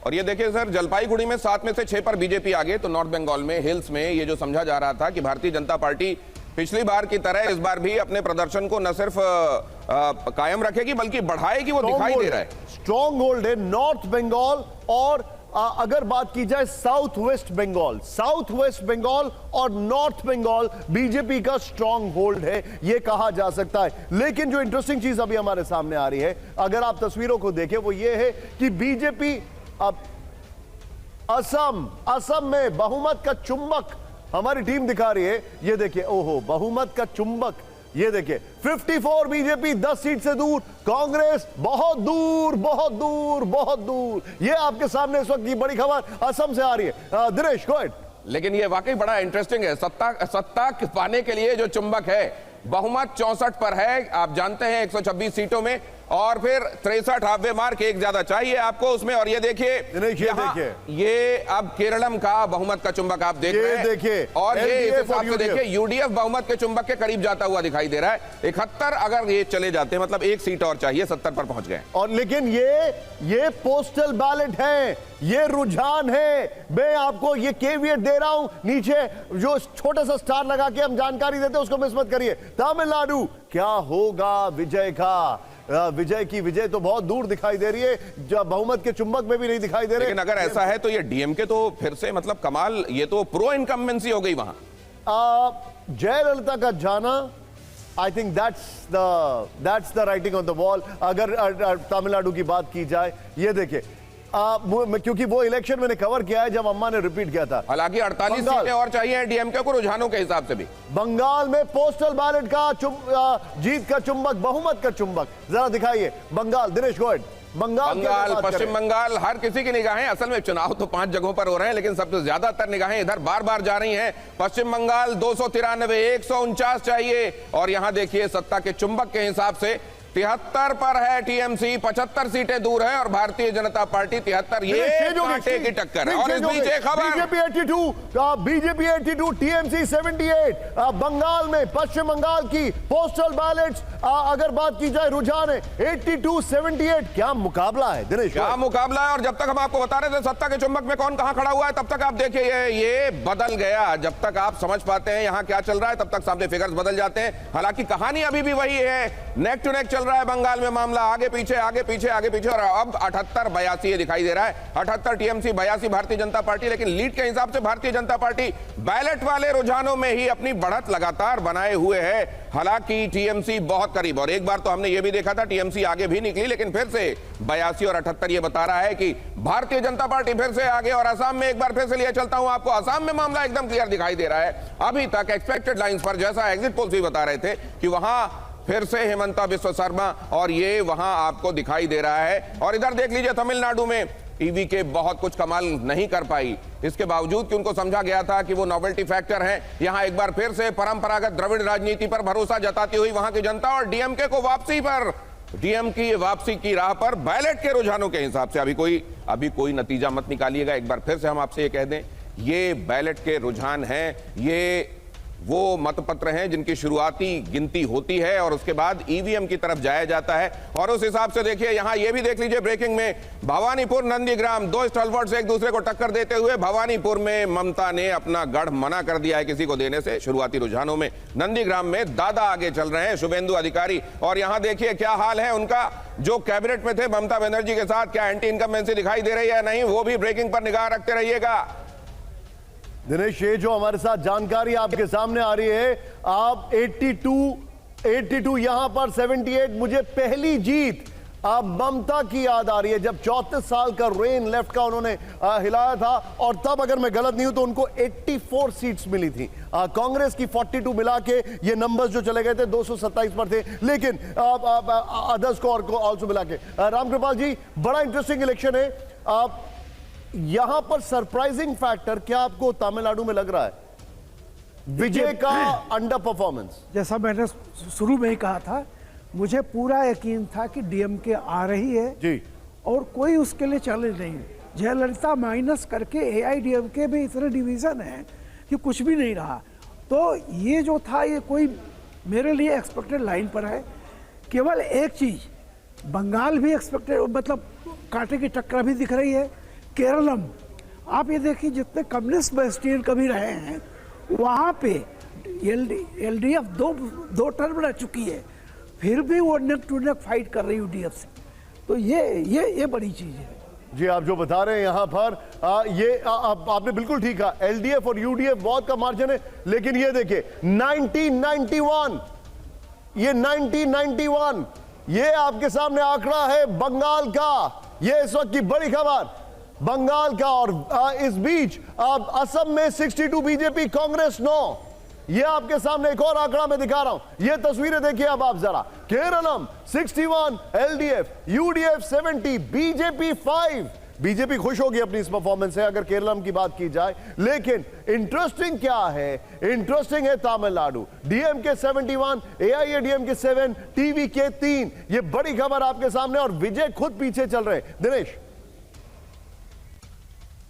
और ये देखिए सर, जलपाईगुड़ी में 7 में से 6 पर बीजेपी आगे, तो नॉर्थ बंगाल में हिल्स में ये जो समझा जा रहा था कि भारतीय जनता पार्टी पिछली बार की तरह इस बार भी अपने प्रदर्शन को न सिर्फ कायम रखेगी बल्कि बढ़ाएगी, वो दिखाई दे रहा है। स्ट्रॉन्ग होल्ड है नॉर्थ बंगाल और अगर बात की जाए साउथ वेस्ट बंगाल और नॉर्थ बंगाल बीजेपी का स्ट्रॉन्ग होल्ड है, यह कहा जा सकता है। लेकिन जो इंटरेस्टिंग चीज अभी हमारे सामने आ रही है, अगर आप तस्वीरों को देखें, वो ये है कि बीजेपी अब असम में बहुमत का चुंबक हमारी टीम दिखा रही है। ये देखिए, ओहो, बहुमत का चुंबक, ये देखिए 54 बीजेपी 10 सीट से दूर, कांग्रेस बहुत दूर। ये आपके सामने इस वक्त की बड़ी खबर असम से आ रही है। Dinesh, go ahead. लेकिन ये वाकई बड़ा इंटरेस्टिंग है। सत्ता पाने के लिए जो चुंबक है, बहुमत 64 पर है, आप जानते हैं 126 सीटों में, और फिर 63 हाफवे मार्क, एक ज्यादा चाहिए आपको उसमें। और ये देखिए, ये अब केरलम का बहुमत का चुंबक आप देख रहे हैं, और ये इस हिसाब से देखिए यूडीएफ बहुमत के चुंबक के करीब जाता हुआ दिखाई दे रहा है। 71 अगर ये चले जाते हैं, मतलब एक सीट और चाहिए, 70 पर पहुंच गए। और लेकिन ये पोस्टल बैलेट है, ये रुझान है। मैं आपको ये केवियट दे रहा हूं, नीचे जो छोटा सा स्टार लगा के हम जानकारी देते हैं उसको मिस मत करिए। तमिलनाडु, क्या होगा विजय का? विजय की विजय तो बहुत दूर दिखाई दे रही है, जब बहुमत के चुंबक में भी नहीं दिखाई दे रहे। लेकिन अगर ऐसा है तो ये डीएमके तो फिर से मतलब कमाल, ये तो प्रो इनकम्बेंसी हो गई वहां। जयललिता का जाना, I think that's the writing on the wall. अगर तमिलनाडु की बात की जाए, ये देखिए, क्योंकि वो इलेक्शन मैंने कवर किया है जब अम्मा ने रिपीट किया था। हालांकि 48 सीटें और चाहिए डीएमके को रुझानों के हिसाब से भी। बंगाल में पोस्टल बैलेट का जीत का चुंबक, बहुमत का चुंबक जरा दिखाइए। Bengal, Dinesh, go ahead. बंगाल, पश्चिम बंगाल, हर किसी की निगाहें, असल में चुनाव तो 5 जगहों पर हो रहे हैं, लेकिन सबसे ज्यादातर निगाहें इधर बार बार जा रही हैं। पश्चिम बंगाल 293, 149 चाहिए, और यहां देखिए सत्ता के चुंबक के हिसाब से 73 पर है टीएमसी, 75 सीटें दूर है, और भारतीय जनता पार्टी 73। ये कांटे की टक्कर है। और इस बीच एक खबर, बीजेपी 82, टीएमसी 78। बंगाल में, पश्चिम बंगाल की पोस्टल बैलेट्स, अगर बात की जाए रुझान है 82, 78। क्या मुकाबला है दिनेश, क्या मुकाबला है। और जब तक हम आपको बता रहे थे सत्ता के चुंबक में कौन कहां खड़ा हुआ है, तब तक आप देखिए ये बदल गया। जब तक आप समझ पाते हैं यहां क्या चल रहा है, तब तक सामने फिगर्स बदल जाते हैं। हालांकि कहानी अभी भी वही है, नेक टू नेक चल रहा है बंगाल में मामला, आगे पीछे आगे पीछे आगे पीछे। और अब 78-82 ये दिखाई दे रहा है, 78 टीएमसी, 82 भारतीय जनता पार्टी। लेकिन लीड के हिसाब से भारतीय जनता पार्टी बैलेट वाले रुझानों में ही अपनी बढ़त लगातार बनाए हुए है। हालांकि टीएमसी बहुत करीब, और एक बार तो हमने ये भी देखा था टीएमसी आगे भी निकली, लेकिन फिर से 82 और 78 ये बता रहा है कि भारतीय जनता पार्टी फिर से आगे। और असम में एक बार फिर से लिए चलता हूं आपको, असम में मामला एकदम क्लियर दिखाई दे रहा है। अभी तक एक्सपेक्टेड लाइंस पर, जैसा एग्जिट पोल्स भी बता रहे थे कि वहां फिर से हेमंता बिस्वा शर्मा, और ये वहां आपको दिखाई दे रहा है। और इधर देख लीजिए तमिलनाडु में ईवी के बहुत कुछ कमाल नहीं कर पाई, इसके बावजूद कि उनको समझा गया था कि वो नोवेल्टी फैक्टर है। यहां एक बार फिर से परंपरागत द्रविड़ राजनीति पर भरोसा जताती हुई वहां की जनता, और डीएमके को वापसी पर, डीएम की वापसी की राह पर बैलेट के रुझानों के हिसाब से। अभी कोई नतीजा मत निकालिएगा, एक बार फिर से हम आपसे ये कह दें, ये बैलेट के रुझान हैं, ये वो मतपत्र हैं जिनकी शुरुआती गिनती होती है और उसके बाद ईवीएम की तरफ जाया जाता है। और उस हिसाब से देखिए, यहां ये भी देख लीजिए ब्रेकिंग में, भवानीपुर नंदीग्राम, 2 स्टॉलवर्ड्स एक दूसरे को टक्कर देते हुए। भवानीपुर में ममता ने अपना गढ़ मना कर दिया है किसी को देने से शुरुआती रुझानों में। नंदीग्राम में दादा आगे चल रहे हैं, शुभेंदु अधिकारी। और यहां देखिए क्या हाल है उनका, जो कैबिनेट में थे ममता बनर्जी के साथ, क्या एंटी इनकम्बेंसी दिखाई दे रही है नहीं, वो भी ब्रेकिंग पर निगाह रखते रहिएगा। दिनेश, ये जो हमारे साथ जानकारी आपके सामने आ रही है, आप 82 यहां पर 78। मुझे पहली जीत अब ममता की याद आ रही है, जब 34 साल का रेन लेफ्ट का उन्होंने हिलाया था, और तब अगर मैं गलत नहीं हूं तो उनको 84 सीट्स मिली थी। कांग्रेस की 42 मिला के ये नंबर्स जो चले गए थे 227 पर थे, लेकिन अदर्स को ऑल्सो मिला के। रामकृपाल जी, बड़ा इंटरेस्टिंग इलेक्शन है। आप यहां पर सरप्राइजिंग फैक्टर क्या आपको तमिलनाडु में लग रहा है, विजय का अंडर परफॉर्मेंस? जैसा मैंने शुरू में ही कहा था, मुझे पूरा यकीन था कि डीएमके आ रही है जी, और कोई उसके लिए चैलेंज नहीं। जयललिता माइनस करके एआईडीएमके में इतने डिवीजन है कि कुछ भी नहीं रहा। तो ये जो था, ये कोई मेरे लिए एक्सपेक्टेड लाइन पर है। केवल एक चीज, बंगाल भी एक्सपेक्टेड, मतलब कांटे की टक्कर भी दिख रही है। केरलम, आप ये देखिए जितने कम्युनिस्ट बेस्टियन कभी रहे हैं वहाँ पे एलडीएफ दो टर्म रह चुकी है, फिर भी वो नेक टू नेक फाइट कर रही है यूडीएफ से। तो ये बड़ी चीज़ है। जी, आप जो बता रहे हैं यहां पर आपने बिल्कुल ठीक कहा, एलडीएफ और यूडीएफ बहुत का मार्जिन है। लेकिन ये देखिए 1991, ये 1991, ये आपके सामने आंकड़ा है बंगाल का। ये इस वक्त की बड़ी खबर बंगाल का। और इस बीच असम में 62 बीजेपी, कांग्रेस 9। ये आपके सामने एक और आंकड़ा मैं दिखा रहा हूं, ये तस्वीरें देखिए अब आप जरा। Keralam 61, LDF, UDF 70, BJP 5। BJP खुश होगी अपनी इस परफॉर्मेंस से अगर केरलम की बात की जाए। लेकिन इंटरेस्टिंग क्या है, इंटरेस्टिंग है तमिलनाडु, डीएमके 71, एआईएडीएमके 7, टीवीके 3। ये बड़ी खबर आपके सामने, और विजय खुद पीछे चल रहे हैं। दिनेश,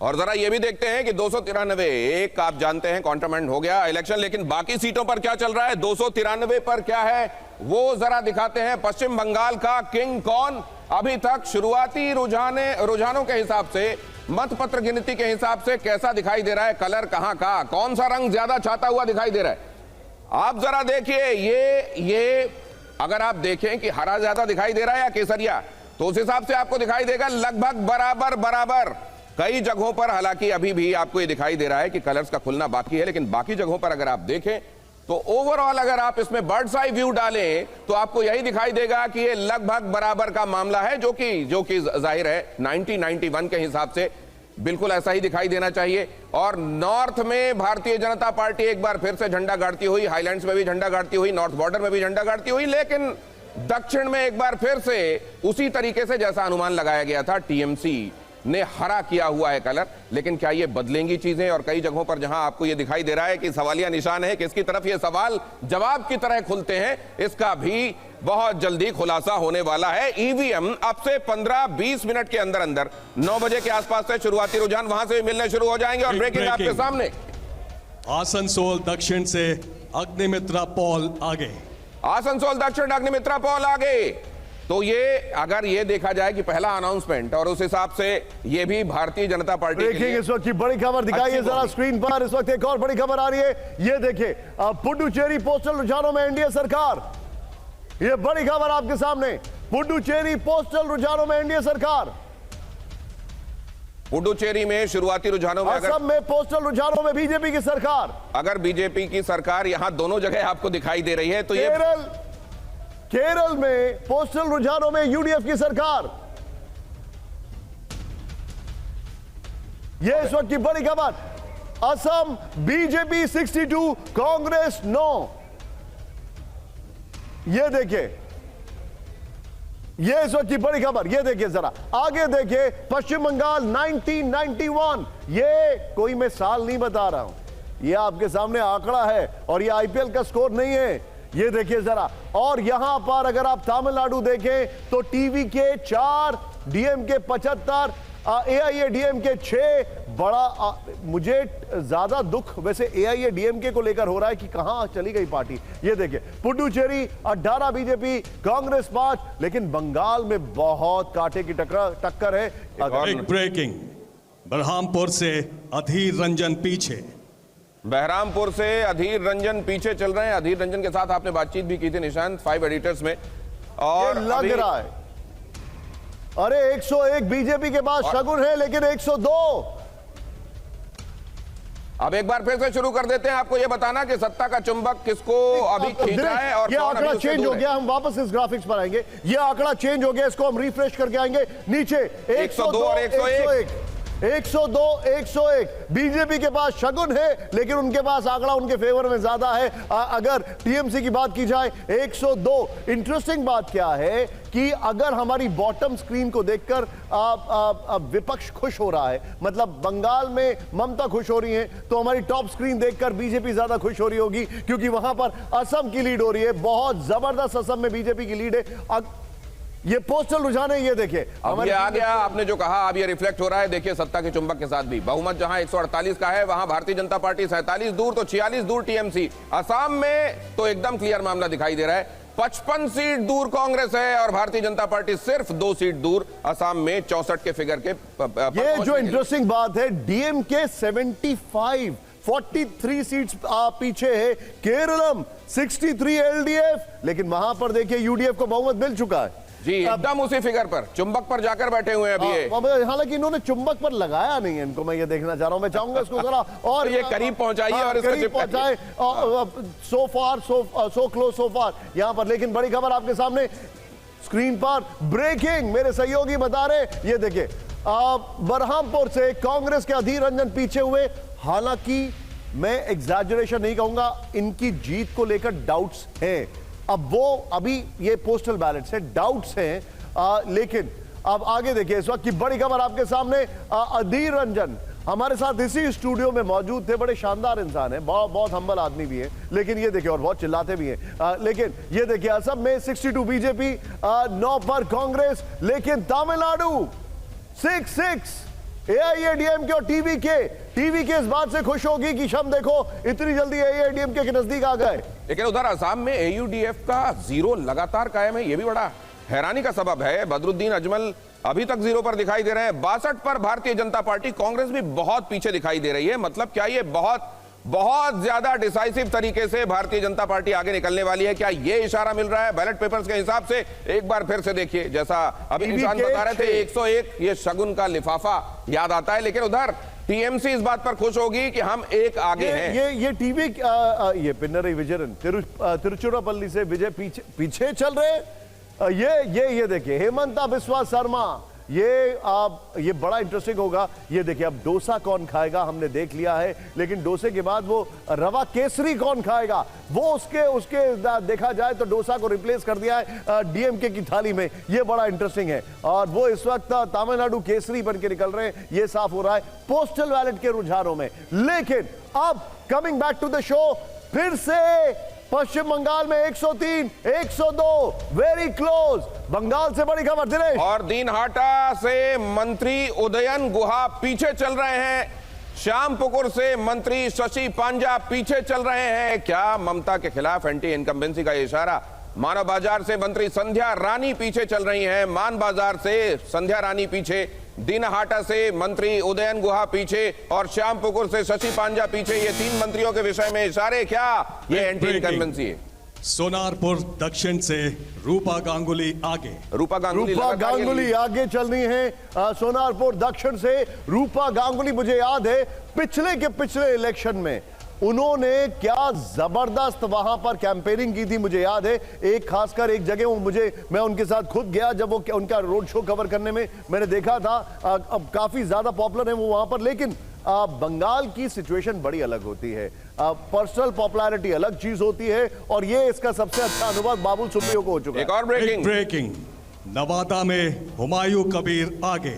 और जरा ये भी देखते हैं कि 293, एक आप जानते हैं कॉन्ट्रामेंट हो गया इलेक्शन, लेकिन बाकी सीटों पर क्या चल रहा है, 293 पर क्या है वो जरा दिखाते हैं। पश्चिम बंगाल का किंग कौन? अभी तक शुरुआती रुझानों के हिसाब से, मतपत्र गिनती के हिसाब से कैसा दिखाई दे रहा है, कलर कहां का, कौन सा रंग ज्यादा छाता हुआ दिखाई दे रहा है? आप जरा देखिए, ये अगर आप देखें कि हरा ज्यादा दिखाई दे रहा है या केसरिया, तो उस हिसाब से आपको दिखाई देगा लगभग बराबर। कई जगहों पर हालांकि अभी भी आपको ये दिखाई दे रहा है कि कलर्स का खुलना बाकी है, लेकिन बाकी जगहों पर अगर आप देखें तो ओवरऑल अगर आप इसमें बर्ड्स आई व्यू डालें तो आपको यही दिखाई देगा कि ये लगभग बराबर का मामला है, जो कि जाहिर है 1991 के हिसाब से बिल्कुल ऐसा ही दिखाई देना चाहिए। और नॉर्थ में भारतीय जनता पार्टी एक बार फिर से झंडा गाड़ती हुई, हाईलैंड्स में भी झंडा गाड़ती हुई, नॉर्थ बॉर्डर में भी झंडा गाड़ती हुई, लेकिन दक्षिण में एक बार फिर से उसी तरीके से जैसा अनुमान लगाया गया था, टीएमसी ने हरा किया हुआ है कलर। लेकिन क्या ये बदलेंगी चीजें? और कई जगहों पर जहां आपको ये दिखाई दे रहा है कि सवालिया निशान है, किसकी तरफ ये सवाल जवाब की तरह खुलते हैं, इसका भी बहुत जल्दी खुलासा होने वाला है। ईवीएम अब से 15-20 मिनट के अंदर 9 बजे के आसपास से शुरुआती रुझान वहां से मिलने शुरू हो जाएंगे। और ब्रेकिंग आपके सामने, आसनसोल दक्षिण से अग्निमित्रा पॉल आगे, आसनसोल दक्षिण अग्निमित्रा पॉल आगे। तो ये अगर ये देखा जाए कि पहला अनाउंसमेंट, और उस हिसाब से ये भी भारतीय जनता पार्टी के लिए इस वक्त की बड़ी खबर दिखाइए जरा स्क्रीन पर। इस वक्त एक और बड़ी खबर आ रही है, ये देखिए पुडुचेरी पोस्टल रुझानों में एनडीए सरकार। ये बड़ी खबर आपके सामने, पुडुचेरी पोस्टल रुझानों में एनडीए सरकार। पुडुचेरी में शुरुआती रुझानों में, असम में पोस्टल रुझानों में बीजेपी की सरकार। अगर बीजेपी की सरकार यहां दोनों जगह आपको दिखाई दे रही है तो ये केरल में पोस्टल रुझानों में यूडीएफ की सरकार। यह इस वक्त की बड़ी खबर। असम बीजेपी 62, कांग्रेस 9। यह देखिए, यह इस वक्त की बड़ी खबर। यह देखिए जरा आगे देखिए, पश्चिम बंगाल 1991। यह कोई मैं साल नहीं बता रहा हूं, यह आपके सामने आंकड़ा है, और यह आईपीएल का स्कोर नहीं है। ये देखिए जरा। और यहां पर अगर आप तमिलनाडु देखें तो टीवी के 4, डीएमके 75, एआईएडीएमके 6। बड़ा मुझे ज्यादा दुख वैसे एआईएडीएमके को लेकर हो रहा है कि कहां चली गई पार्टी। ये देखिए, पुडुचेरी 18 बीजेपी, कांग्रेस 5। लेकिन बंगाल में बहुत कांटे की टक्कर है। एक ब्रेकिंग, बरहामपुर से अधीर रंजन पीछे, बहरामपुर से अधीर रंजन पीछे चल रहे हैं। अधीर रंजन के साथ आपने बातचीत भी की थी निशांत, 5 एडिटर्स में, और लग रहा है अरे 101 बीजेपी के पास शगुन है, लेकिन 102। अब एक बार फिर से शुरू कर देते हैं आपको ये बताना कि सत्ता का चुंबक किसको अभी खींचा है और ये आंकड़ा चेंज हो गया। हम वापस इस ग्राफिक्स पर आएंगे। ये आंकड़ा चेंज हो गया, इसको हम रिफ्रेश करके आएंगे। नीचे 102 और 101, 102, 101 बीजेपी के पास शगुन है, लेकिन उनके पास आंकड़ा उनके फेवर में ज्यादा है। अगर टीएमसी की बात की जाए 102। इंटरेस्टिंग बात क्या है कि अगर हमारी बॉटम स्क्रीन को देखकर विपक्ष खुश हो रहा है, मतलब बंगाल में ममता खुश हो रही हैं, तो हमारी टॉप स्क्रीन देखकर बीजेपी ज्यादा खुश हो रही होगी, क्योंकि वहां पर असम की लीड हो रही है। बहुत जबरदस्त असम में बीजेपी की लीड है। ये पोस्टल रुझान है, ये देखिए। अब ये आ गया, आपने जो कहा अब ये रिफ्लेक्ट हो रहा है। देखिए सत्ता के चुंबक के साथ भी बहुमत जहां 148 का है, वहां भारतीय जनता पार्टी 47 दूर तो 46 दूर टीएमसी। असम में तो एकदम क्लियर मामला दिखाई दे रहा है। 55 सीट दूर कांग्रेस है और भारतीय जनता पार्टी सिर्फ 2 सीट दूर असम में 64 के फिगर के ये जो इंटरेस्टिंग बात है, डीएमके 75 43 सीट्स पीछे है, केरलम 63 एलडीएफ, लेकिन वहां पर देखिए यूडीएफ को बहुमत मिल चुका है जी, एकदम उसी फिगर पर, चुंबक पर जाकर बैठे हुए हैं अभी ये। हालांकि इन्होंने चुंबक पर लगाया नहीं है इनको, मैं ये देखना चाह रहा हूं, मैं चाहूंगा इसको जरा और ये करीब पहुंचाइए और इसको करीब पहुंचाए, सो फार सो क्लोज सो फार यहां पर। लेकिन बड़ी खबर आपके सामने स्क्रीन पर, ब्रेकिंग, मेरे सहयोगी बता रहे, ये देखिए बरहामपुर से कांग्रेस के अधीर रंजन पीछे हुए। हालांकि मैं एग्जैजरेशन नहीं कहूंगा, इनकी जीत को लेकर डाउट्स हैं। अब वो अभी ये पोस्टल बैलेट से डाउट्स हैं, लेकिन अब आगे देखिए, इस वक्त की बड़ी खबर आपके सामने। अधीर रंजन हमारे साथ इसी स्टूडियो में मौजूद थे, बड़े शानदार इंसान हैं, बहुत हम्बल आदमी भी है, लेकिन ये देखिए, और बहुत चिल्लाते भी हैं। लेकिन ये देखिए, असम में 62 बीजेपी, 9 पर कांग्रेस, लेकिन तमिलनाडु 6 एआईएडीएमके और टीवीके इस बात से खुश होगी कि शम देखो इतनी जल्दी एआईएडीएमके के नजदीक आ गए। लेकिन उधर असम में एयूडीएफ का 0 लगातार कायम है, यह भी बड़ा हैरानी का सबब है। बदरुद्दीन अजमल अभी तक 0 पर दिखाई दे रहे हैं। 62 पर भारतीय जनता पार्टी, कांग्रेस भी बहुत पीछे दिखाई दे रही है। मतलब क्या ये बहुत ज्यादा डिसाइसिव तरीके से भारतीय जनता पार्टी आगे निकलने वाली है? क्या ये इशारा मिल रहा है बैलेट पेपर्स के हिसाब से? एक बार फिर से देखिए, जैसा अभी निशान बता रहे थे 101, ये शगुन का लिफाफा याद आता है। लेकिन उधर टीएमसी इस बात पर खुश होगी कि हम एक आगे हैं। ये टीवी ये पिन्नरई विजयन तिरुचिरापल्ली से विजय पीछे चल रहे। ये देखिए, हेमंता बिस्वा शर्मा, ये बड़ा इंटरेस्टिंग होगा। ये देखिए, अब डोसा कौन खाएगा हमने देख लिया है, लेकिन डोसे के बाद वो रवा केसरी कौन खाएगा, वो उसके देखा जाए तो डोसा को रिप्लेस कर दिया है डीएमके की थाली में। ये बड़ा इंटरेस्टिंग है और वो इस वक्त तमिलनाडु केसरी बन के निकल रहे हैं, ये साफ हो रहा है पोस्टल बैलेट के रुझानों में। लेकिन अब coming back to the show, फिर से पश्चिम बंगाल में 103, 102, वेरी क्लोज। बंगाल से बड़ी खबर दिनेश। और दीनहाटा से मंत्री उदयन गुहा पीछे चल रहे हैं, श्यामपुकुर से मंत्री शशि पांजा पीछे चल रहे हैं। क्या ममता के खिलाफ एंटी इनकम्बेंसी का इशारा? मानव बाजार से मंत्री संध्या रानी पीछे चल रही हैं, मान बाजार से संध्या रानी पीछे, दीनहाटा से मंत्री उदयन गुहा पीछे और श्यामपुकुर से शशि पांजा पीछे। ये 3 मंत्रियों के विषय में इशारे, क्या ये एंटी इनकम्बेंसी है? सोनारपुर दक्षिण से रूपा गांगुली आगे। रूपा गांगुली आगे चल रही है। सोनारपुर दक्षिण से रूपा गांगुली, मुझे याद है पिछले इलेक्शन में उन्होंने क्या जबरदस्त वहां पर कैंपेनिंग की थी, मुझे याद है। एक खासकर एक जगह मैं उनके साथ खुद गया, जब वो उनका रोड शो कवर करने में मैंने देखा था। अब काफी ज्यादा पॉपुलर है वो वहां पर। लेकिन बंगाल की सिचुएशन बड़ी अलग होती है, पर्सनल पॉपुलैरिटी अलग चीज होती है, और ये इसका सबसे अच्छा अनुभव बाबुल सुप्रियो को हो चुका है। एक और ब्रेकिंग, नवादा में हुमायूं कबीर आगे।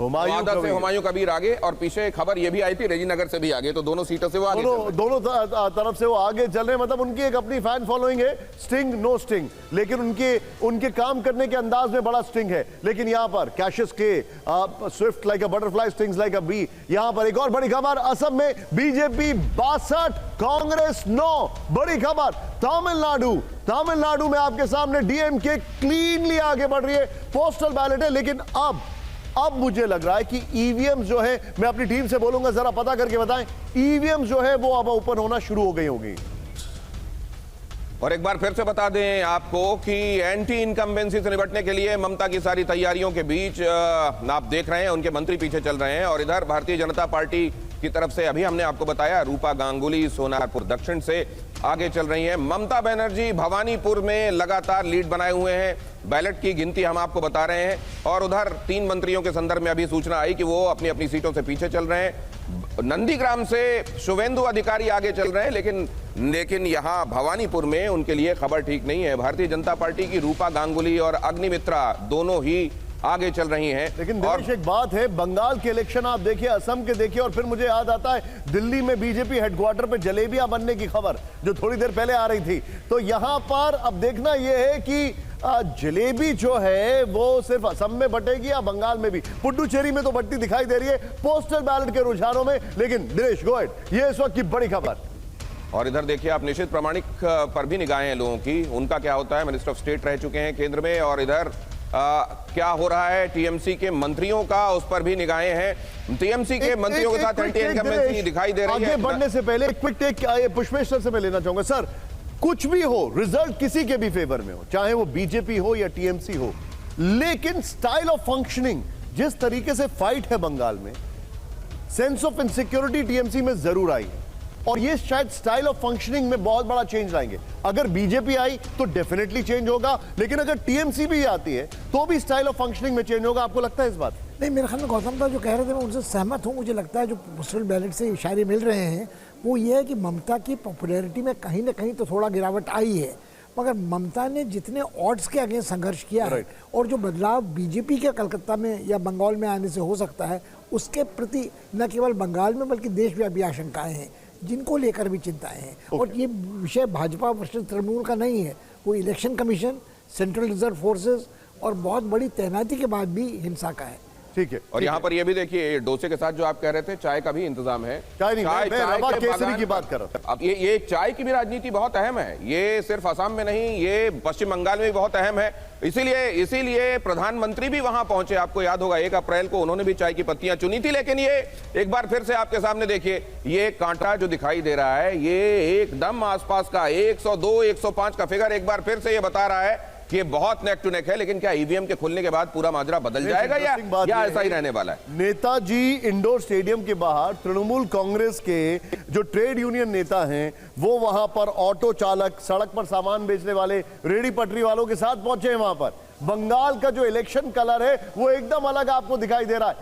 नवादा से हुमायूं कबीर आगे, और पीछे खबर ये भी आई थी रेजीनगर से भी आगे, तो दोनों सीटों से वो आगे, दोनों तरफ से वो आगे चल रहे हैं। मतलब उनकी एक अपनी फैन फॉलोइंग है, स्टिंग नो स्टिंग, लेकिन उनके काम करने के अंदाज में बड़ा स्टिंग है। लेकिन यहाँ पर कैशियस के swift like a butterfly, stings like a bee. यहाँ पर एक और बड़ी खबर, असम में बीजेपी 62, कांग्रेस 9। बड़ी खबर तमिलनाडु में आपके सामने डीएमके क्लीनली आगे बढ़ रही है, पोस्टल बैलेट है। लेकिन अब मुझे लग रहा है कि ईवीएम जो है, मैं अपनी टीम से बोलूंगा जरा पता करके बताएं, ईवीएम जो है वो अब ओपन होना शुरू हो गई होगी। और एक बार फिर से बता दें आपको कि एंटी इनकम्बेंसी से निपटने के लिए ममता की सारी तैयारियों के बीच आप देख रहे हैं उनके मंत्री पीछे चल रहे हैं, और इधर भारतीय जनता पार्टी की तरफ से अभी हमने आपको बताया रूपा गांगुली सोनारपुर दक्षिण से आगे चल रही हैं। ममता बनर्जी भवानीपुर में लगातार लीड बनाए हुए हैं, बैलेट की गिनती हम आपको बता रहे हैं। और उधर 3 मंत्रियों के संदर्भ में अभी सूचना आई कि वो अपनी अपनी सीटों से पीछे चल रहे हैं। नंदीग्राम से शुभेंदु अधिकारी आगे चल रहे हैं, लेकिन यहां भवानीपुर में उनके लिए खबर ठीक नहीं है। भारतीय जनता पार्टी की रूपा गांगुली और अग्निमित्रा दोनों ही आगे चल रही हैं। लेकिन दिनेश, एक बात है, बंगाल के इलेक्शन आप देखिए, असम के देखिए, और फिर मुझे याद आता है दिल्ली में बीजेपी हेडक्वार्टर पे जलेबियां बनने की खबर जो थोड़ी देर पहले आ रही थी। तो यहां पर अब देखना यह है कि जलेबी जो है वो सिर्फ असम में बटेगी या बंगाल में भी। पुडुचेरी में तो बट्टी दिखाई दे रही है पोस्टल बैलेट के रुझानों में। लेकिन दिनेश, गो अहेड, ये इस वक्त की बड़ी खबर। और इधर देखिए आप, निशित प्रामाणिक पर भी निगाहें हैं लोगों की, उनका क्या होता है, मिनिस्टर ऑफ स्टेट रह चुके हैं केंद्र में, और इधर क्या हो रहा है टीएमसी के मंत्रियों का, उस पर भी निगाहें हैं। टीएमसी के मंत्रियों के साथ एंटी इनकम्बेंसी दिखाई दे रही है। आगे बढ़ने से पहले क्विक टेक पुष्पेश सर से मैं लेना चाहूंगा। सर, कुछ भी हो, रिजल्ट किसी के भी फेवर में हो, चाहे वो बीजेपी हो या टीएमसी हो, लेकिन स्टाइल ऑफ फंक्शनिंग, जिस तरीके से फाइट है बंगाल में, सेंस ऑफ इनसिक्योरिटी टीएमसी में जरूर आई है, और ये शायद स्टाइल ऑफ फंक्शनिंग में बहुत बड़ा चेंज लाएंगे। अगर बीजेपी आई तो डेफिनेटली चेंज होगा, लेकिन अगर टीएमसी भी आती है तो भी स्टाइल ऑफ फंक्शनिंग में चेंज होगा। आपको लगता है इस बात? नहीं, मेरे ख्याल में गौतम दा जो कह रहे थे मैं उनसे सहमत हूँ। मुझे लगता है जो पोस्टल बैलेट से इशारे मिल रहे हैं वो ये है कि ममता की पॉपुलैरिटी में कहीं ना कहीं तो थोड़ा गिरावट आई है, मगर ममता ने जितने ऑड्स के अगेंस्ट संघर्ष किया है और जो बदलाव बीजेपी के कलकत्ता में या बंगाल में आने से हो सकता है, उसके प्रति न केवल बंगाल में बल्कि देशव्यापी आशंकाएं हैं, जिनको लेकर भी चिंताएं हैं। और ये विषय भाजपा वर्सेस तृणमूल का नहीं है, वो election commission, central reserve forces और बहुत बड़ी तैनाती के बाद भी हिंसा का है। ठीक है। और यहाँ पर ये भी देखिए, डोसे के साथ जो आप कह रहे थे, चाय का भी इंतजाम है। चाय नहीं, मैं रवा के केसरी बागान की बात कर रहा था। अब ये चाय की भी राजनीति बहुत अहम है, ये सिर्फ असम में नहीं, ये पश्चिम बंगाल में भी बहुत अहम है। इसीलिए प्रधानमंत्री भी वहां पहुंचे। आपको याद होगा 1 अप्रैल को उन्होंने भी चाय की पत्तियां चुनी थी। लेकिन ये एक बार फिर से आपके सामने देखिए, ये कांटा जो दिखाई दे रहा है, ये एकदम आसपास का 102, 105 का फिगर एक बार फिर से ये बता रहा है कि ये बहुत नेक टू नेक है। लेकिन क्या ईवीएम के खुलने के बाद पूरा माजरा बदल जाएगा या ऐसा ही रहने वाला है? नेताजी इंडोर स्टेडियम के बाहर तृणमूल कांग्रेस के जो ट्रेड यूनियन नेता हैं वो वहां पर ऑटो चालक, सड़क पर सामान बेचने वाले, रेडी पटरी वालों के साथ पहुंचे हैं। वहां पर बंगाल का जो इलेक्शन कलर है वो एकदम अलग आपको दिखाई दे रहा है।